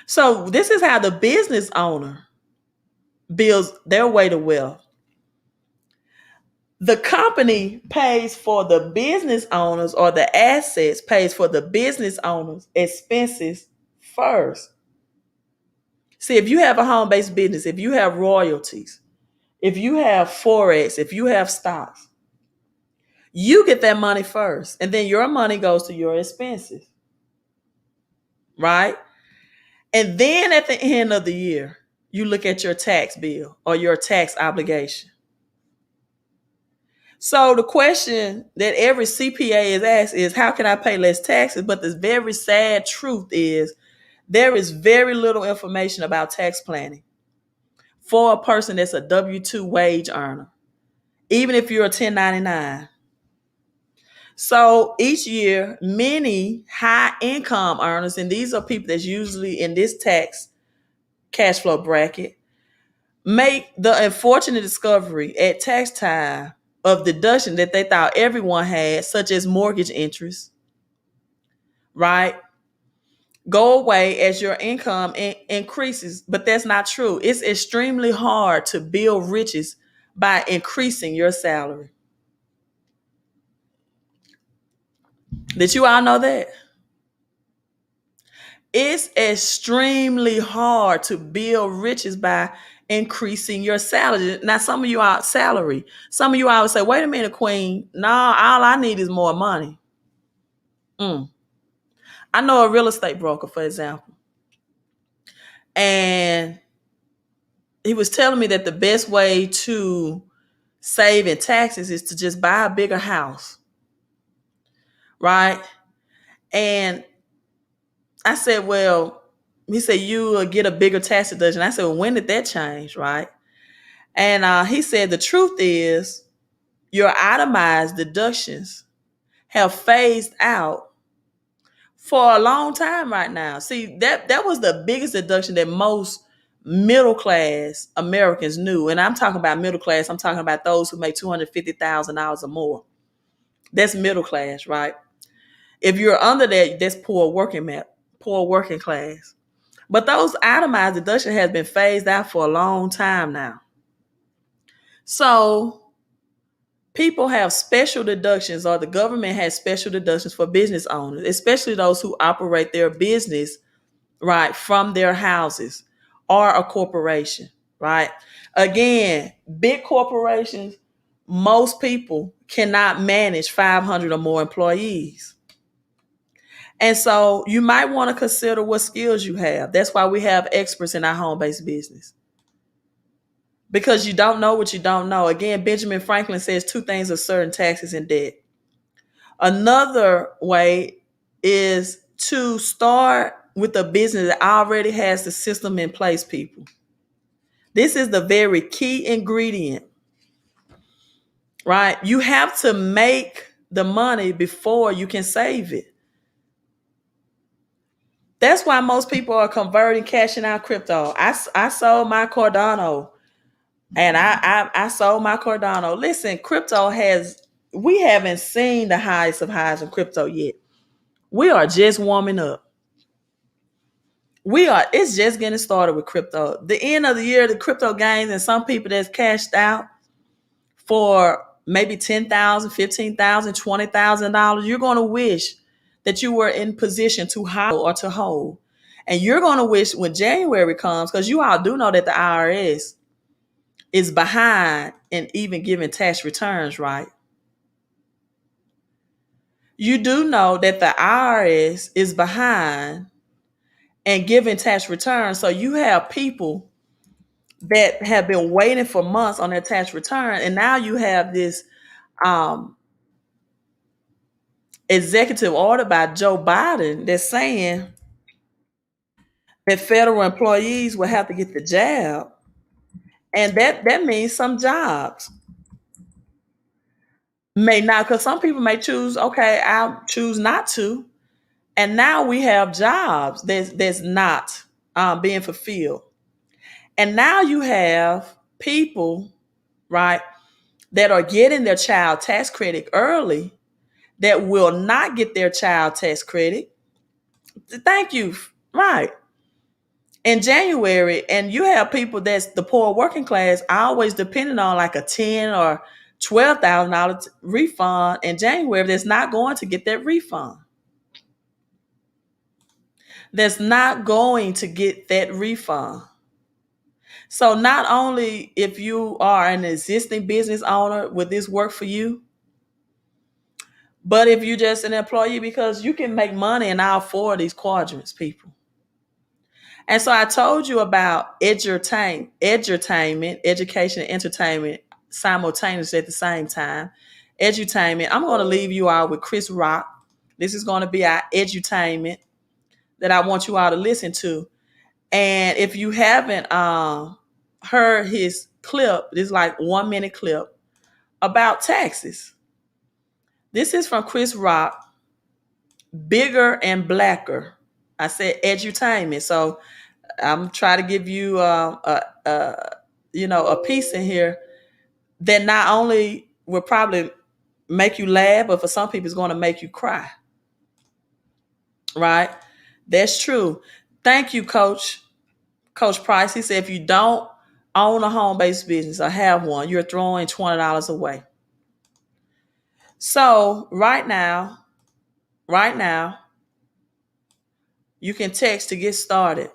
So this is how the business owner builds their way to wealth. The company pays for the business owners, or the assets pays for the business owners' expenses first. See, if you have a home-based business, if you have royalties, if you have Forex, if you have stocks, you get that money first, and then your money goes to your expenses, right? And then at the end of the year, you look at your tax bill or your tax obligation. So the question that every CPA is asked is, how can I pay less taxes? But the very sad truth is there is very little information about tax planning for a person that's a W-2 wage earner, even if you're a 1099. So each year, many high income earners, and these are people that's usually in this tax cash flow bracket, make the unfortunate discovery at tax time of deduction that they thought everyone had, such as mortgage interest, right, go away as your income increases. But that's not true. It's extremely hard to build riches by increasing your salary. Did you all know that? It's extremely hard to build riches by increasing your salary. Now, some of you are salary. Some of you all would say, wait a minute, Queen. No, all I need is more money. I know a real estate broker, for example, and he was telling me that the best way to save in taxes is to just buy a bigger house, right? And I said, well, he said you will get a bigger tax deduction. I said, well, when did that change, right? And he said the truth is your itemized deductions have phased out for a long time right now. See, that was the biggest deduction that most middle class Americans knew. And I'm talking about middle class, I'm talking about those who make $250,000 or more. That's middle class, right? If you're under that, that's poor working class. But those itemized deduction has been phased out for a long time now. So people have special deductions, or the government has special deductions for business owners, especially those who operate their business right from their houses or a corporation, right? Again, big corporations, most people cannot manage 500 or more employees. And so you might want to consider what skills you have. That's why we have experts in our home-based business. Because you don't know what you don't know. Again, Benjamin Franklin says two things are certain: taxes and debt. Another way is to start with a business that already has the system in place, people. This is the very key ingredient, right? You have to make the money before you can save it. That's why most people are converting, cashing out crypto. I sold my Cardano, and I sold my Cardano. Listen, we haven't seen the highest of highs in crypto yet. We are just warming up. It's just getting started with crypto. The end of the year, the crypto gains, and some people that's cashed out for maybe $10,000, $15,000, $20,000, you're going to wish that you were in position to hold or to hold. And you're going to wish when January comes, because you all do know that the IRS is behind in even giving tax returns, right? You do know that the IRS is behind in giving tax returns. So you have people that have been waiting for months on their tax return, and now you have this um, executive order by Joe Biden that's saying that federal employees will have to get the jab, and that means some jobs may not, because some people may choose, okay, I'll choose not to, and now we have jobs that's not being fulfilled, and now you have people, right, that are getting their child tax credit early that will not get their child tax credit. Thank you. Right. In January, and you have people that's the poor working class always depending on like a $10,000 or $12,000 refund in January that's not going to get that refund. That's not going to get that refund. So not only if you are an existing business owner, would this work for you? But if you're just an employee, because you can make money in all four of these quadrants, people. And so I told you about edutainment, education and entertainment simultaneously at the same time. Edutainment. I'm going to leave you all with Chris Rock. This is going to be our edutainment that I want you all to listen to. And if you haven't heard his clip, this is like 1 minute clip about taxes. This is from Chris Rock, Bigger and Blacker. I said edutainment. So I'm trying to give you a piece in here that not only will probably make you laugh, but for some people it's going to make you cry. Right? That's true. Thank you, Coach Price. He said if you don't own a home-based business or have one, you're throwing $20 away. So right now, you can text to get started.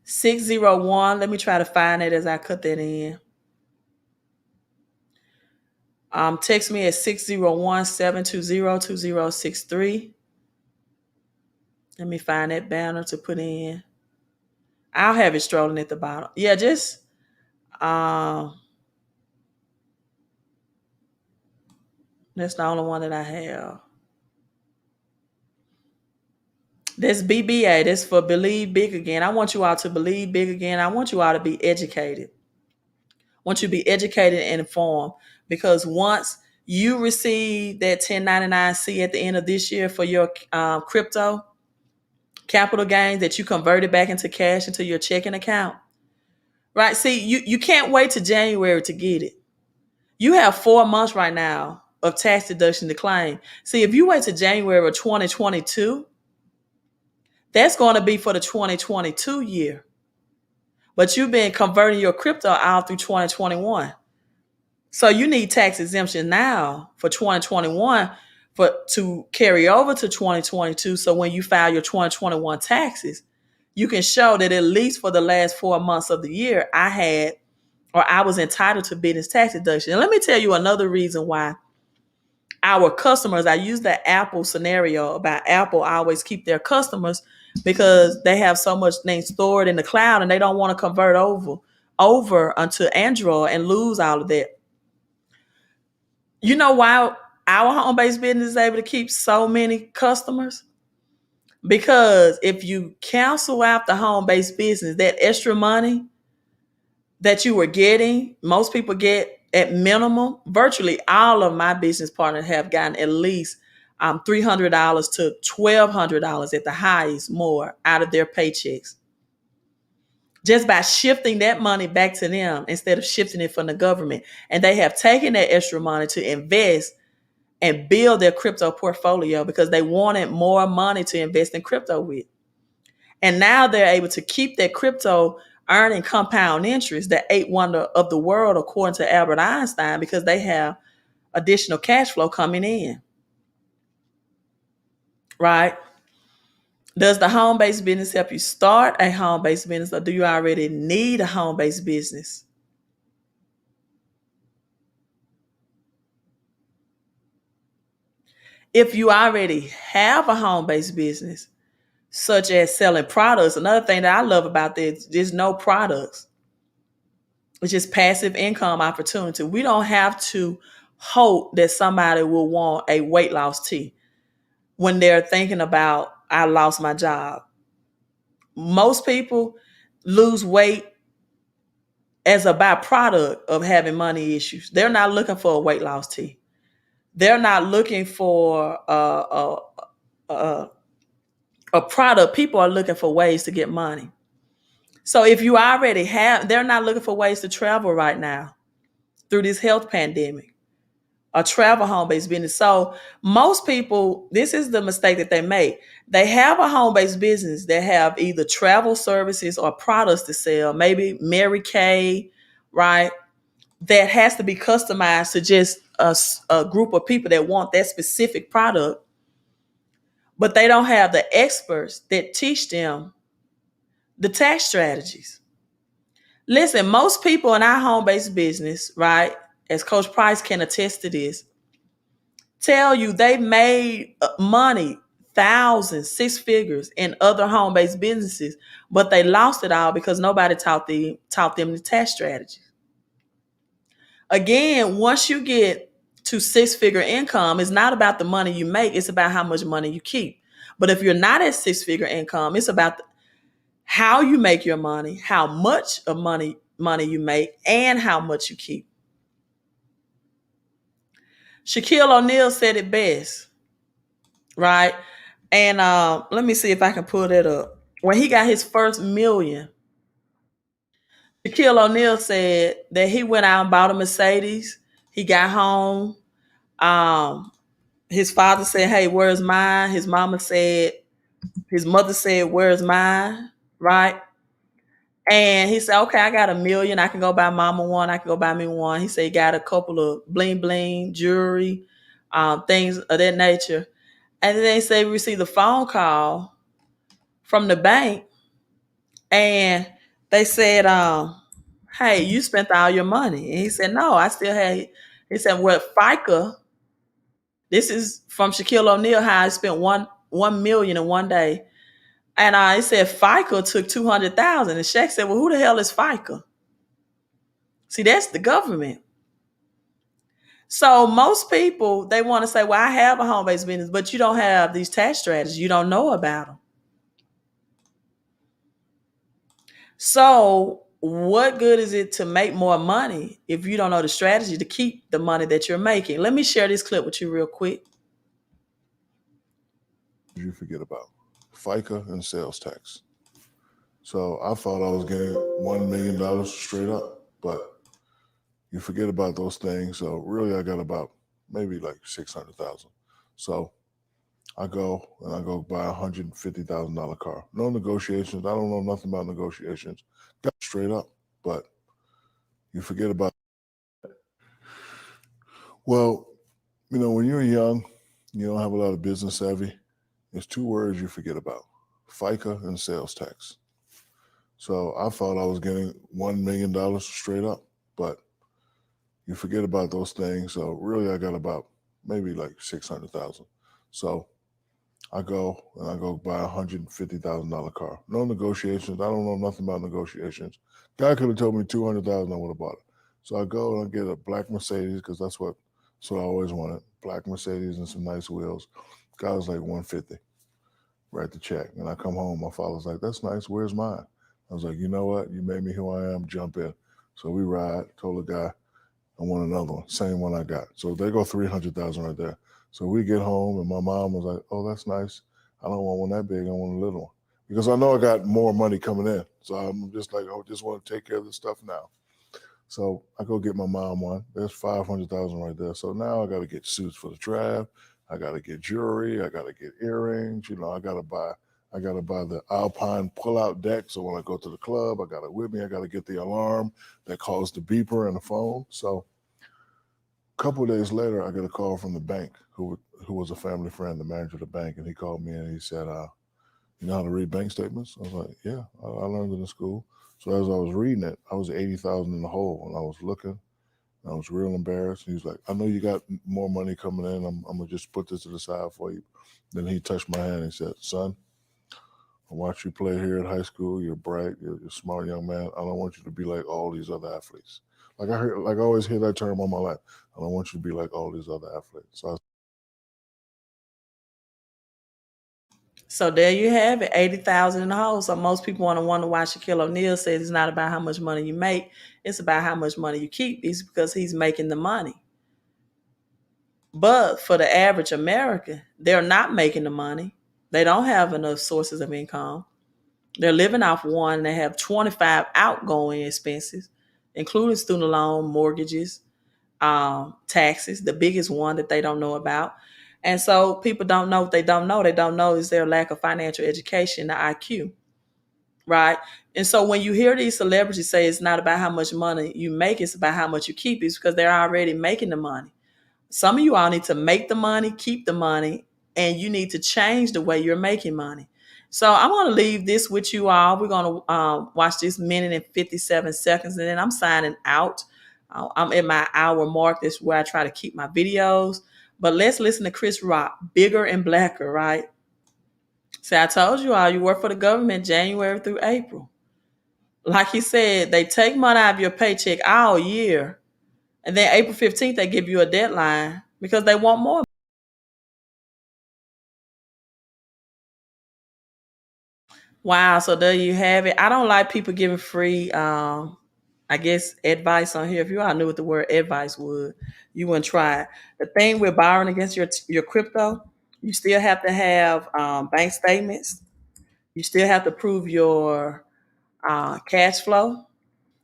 601. Let me try to find it as I cut that in. Text me at 601-720-2063. Let me find that banner to put in. I'll have it strolling at the bottom. Yeah, just that's the only one that I have. That's BBA. That's for believe big again. I want you all to believe big again. I want you all to be educated. I want you to be educated and informed, because once you receive that 1099-C at the end of this year for your crypto capital gains that you converted back into cash into your checking account, right? See, you can't wait to January to get it. You have 4 months right now of tax deduction to claim. See, if you wait to January of 2022, that's going to be for the 2022 year. But you've been converting your crypto out through 2021. So you need tax exemption now for 2021 for to carry over to 2022. So when you file your 2021 taxes, you can show that at least for the last 4 months of the year, I was entitled to business tax deduction. And let me tell you another reason why our customers, I use the Apple scenario about Apple always keep their customers, because they have so much things stored in the cloud and they don't want to convert over onto Android and lose all of that. You know why our home-based business is able to keep so many customers? Because if you cancel out the home-based business, that extra money that you were getting, most people get at minimum, virtually all of my business partners have gotten at least $300 to $1,200 at the highest more out of their paychecks, just by shifting that money back to them instead of shifting it from the government. And they have taken that extra money to invest and build their crypto portfolio because they wanted more money to invest in crypto with. And now they're able to keep that crypto earning compound interest, the eighth wonder of the world, according to Albert Einstein, because they have additional cash flow coming in. Right? Does the home-based business help you start a home-based business, or do you already need a home-based business? If you already have a home-based business, such as selling products, another thing that I love about this, there's no products. It's just passive income opportunity. We don't have to hope that somebody will want a weight loss tea when they're thinking about, I lost my job. Most people lose weight as a byproduct of having money issues. They're not looking for a weight loss tea. They're not looking for a product. People are looking for ways to get money. So if you already have, they're not looking for ways to travel right now through this health pandemic, a travel home-based business. So most people, this is the mistake that they make. They have a home-based business that have either travel services or products to sell, maybe Mary Kay, right? That has to be customized to just a group of people that want that specific product, but they don't have the experts that teach them the tax strategies. Listen, most people in our home-based business, right, as Coach Price can attest to this, tell you they made money, thousands, six figures in other home-based businesses, but they lost it all because nobody taught them the tax strategy. Again, once you get to six-figure income, it's not about the money you make, it's about how much money you keep. But if you're not at six-figure income, it's about how you make your money, how much of money you make, and how much you keep. Shaquille O'Neal said it best, right? And let me see if I can pull that up. When he got his first million, Shaquille O'Neal said that he went out and bought a Mercedes. He got home. Um, his father said, "Hey, where's mine?" His mother said, "Where's mine?" Right? And he said, "Okay, I got $1 million. I can go buy mama one. I can go buy me one." He said he got a couple of bling bling jewelry, things of that nature. And then they say we received a phone call from the bank, and they said, "Hey, you spent all your money." And he said, "No, I still had." He said, "Well, FICA." This is from Shaquille O'Neal. How I spent one million in one day, and he said FICA took 200,000. And Shaq said, "Well, who the hell is FICA?" See, that's the government. So most people, they want to say, "Well, I have a home-based business," but you don't have these tax strategies. You don't know about them. So, what good is it to make more money if you don't know the strategy to keep the money that you're making? Let me share this clip with you real quick. You forget about FICA and sales tax. So I thought I was getting $1 million straight up, but you forget about those things. So really, I got about maybe like 600,000. So I go buy $150,000 car. No negotiations. I don't know nothing about negotiations. Got straight up, but you forget about. Well, when you're young, you don't have a lot of business savvy. There's two words you forget about: FICA and sales tax. So I thought I was getting $1 million straight up, but you forget about those things. So really, I got about maybe like 600,000. So I go buy $150,000 car. No negotiations. I don't know nothing about negotiations. Guy could have told me 200,000. I would have bought it. So I go and I get a black Mercedes because that's what I always wanted. Black Mercedes and some nice wheels. Guy was like 150. Write the check. And I come home. My father's like, "That's nice. Where's mine?" I was like, "You know what? You made me who I am. Jump in." So we ride. Told the guy I want another one. Same one I got. So they go 300,000 right there. So we get home and my mom was like, "Oh, that's nice. I don't want one that big. I want a little one." Because I know I got more money coming in. So I'm just like, "Oh, just want to take care of this stuff now." So I go get my mom one. There's 500,000 right there. So now I got to get suits for the draft. I got to get jewelry. I got to get earrings. I got to buy the Alpine pull-out deck. So when I go to the club, I got it with me. I got to get the alarm that calls the beeper and the phone. So a couple of days later, I get a call from the bank who was a family friend, the manager of the bank, and he called me and he said, "You know how to read bank statements?" I was like, "Yeah, I learned it in school." So as I was reading it, I was 80,000 in the hole, and I was looking. And I was real embarrassed. He was like, "I know you got more money coming in. I'm gonna just put this to the side for you." Then he touched my hand and said, "Son, I watch you play here at high school. You're bright. You're a smart young man. I don't want you to be like all these other athletes." Like I always hear that term all my life. I don't want you to be like all these other athletes. So there you have it, 80,000 in the hole. So most people want to wonder why Shaquille O'Neal says it's not about how much money you make, it's about how much money you keep. It's because he's making the money. But for the average American, they're not making the money. They don't have enough sources of income. They're living off one and they have 25 outgoing expenses, including student loan, mortgages, taxes, the biggest one that they don't know about. And so people don't know what they don't know. They don't know is their lack of financial education, the IQ, right? And so when you hear these celebrities say it's not about how much money you make, it's about how much you keep, it's because they're already making the money. Some of you all need to make the money, keep the money, and you need to change the way you're making money. So I'm going to leave this with you all. We're going to watch this minute and 57 seconds, and then I'm signing out. I'm at my hour mark. That's where I try to keep my videos. But let's listen to Chris Rock, Bigger and Blacker, right? See, I told you all, you work for the government January through April. Like he said, they take money out of your paycheck all year. And then April 15th, they give you a deadline because they want more. Wow, so there you have it. I don't like people giving free, I guess, advice on here. If you all knew what the word advice would, you wouldn't try it. The thing with borrowing against your crypto, you still have to have bank statements. You still have to prove your cash flow.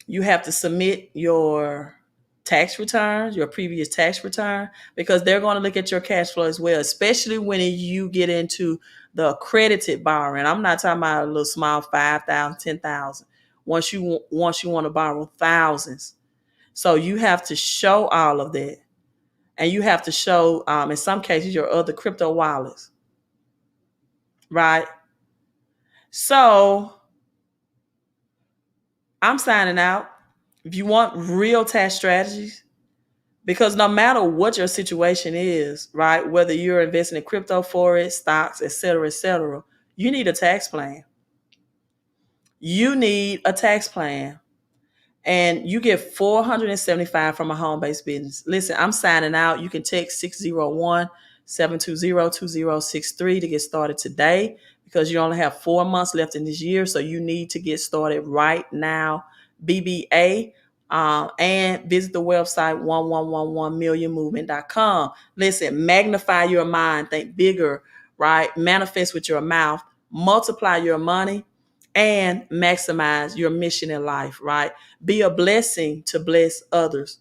You have to submit your tax returns, your previous tax return, because they're going to look at your cash flow as well, especially when you get into the accredited borrowing. I'm not talking about a little small 5,000, 10,000. Once you want to borrow thousands, so you have to show all of that, and you have to show, in some cases, your other crypto wallets, right? So I'm signing out. If you want real tax strategies, because no matter what your situation is, right, whether you're investing in crypto, forex, stocks, et cetera, you need a tax plan. You need a tax plan. And you get 475 from a home-based business. Listen, I'm signing out. You can text 601-720-2063 to get started today. because you only have 4 months left in this year. So you need to get started right now. BBA. And visit the website 1111millionmovement.com. Listen, magnify your mind, think bigger, right? Manifest with your mouth, multiply your money, and maximize your mission in life, right? Be a blessing to bless others.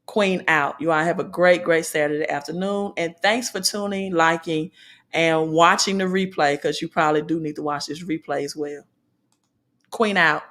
Queen out. You all have a great, great Saturday afternoon. And thanks for tuning, liking, and watching the replay, because you probably do need to watch this replay as well. Queen out.